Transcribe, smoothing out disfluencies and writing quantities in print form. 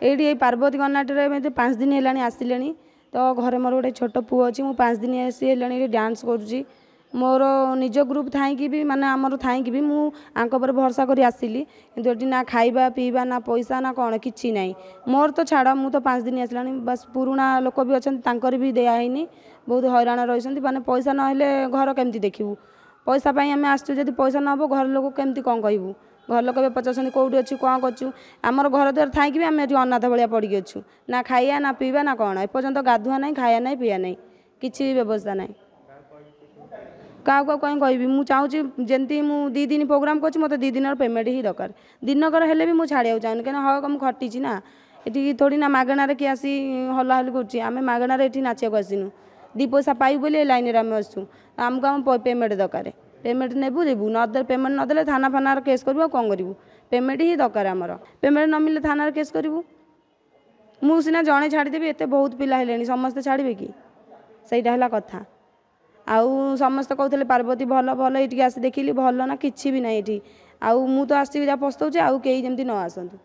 ये पार्वती कर्नाटक 5 दिन है आसिले तो घरे मोर गोटे छोट पुओ अच्छी मुझे 5 दिन आसी डांस करुँची मोर निज ग्रुप थी भी माने आमर थी भी मुझे भरोसा कर आसिली कि ना खाइबा पीवा ना पैसा ना कौन कि ना मोर तो छाड़ मु तो 5 दिन आसला बस पुराणा लोक भी अच्छा भी दिखाई बहुत हैरान रही माने पैसा ना घर केमती देखू पैसा आम आसचु जब पैसा न हो घर लोक केमती कौन कहूँ घर लोक पचार कौटी अच्छी कौन करूँ आमर घर द्वार थी आम अनाथ भाया पड़ी अच्छु ना खाइया ना पीवा ना कौन एपर्तंत गाधुआ ना खाया ना पीया ना कि व्यवस्था ना क्या कहीं कहि मुझे चाहूँगी जमी मुझे 2 दिन प्रोग्राम कर मत 2 दिन पेमेंट ही दरकार दिनकर हेल्ले भी मुझे छाड़िया चाहूँ कहीं हाँ मुझे खटी ना ये थोड़ी ना मागणार किए आसी हलाहल करें मागणार ये नाचा आसनु 2 पैसा पाइबू बोली लाइन में आम आसू आमको आम पेमेंट दरकार पेमेंट नेबू देबू नदे पेमेंट नदेले थाना फाना केस करूँ कौन करूँ पेमेंट ही दरकार आमर पेमेंट न मिले थाना केस करूँ मुझे सीना जड़े छाड़देवी एत बहुत पिला समस्ते छाड़े कि सहीटा है कथा आउ समस्त कहते पार्वती भल भल ये आसी देखिली भल ना कि भी ना ये आउ मु तो आसी पस्तौचे आउ कहीं जमी न आसतु।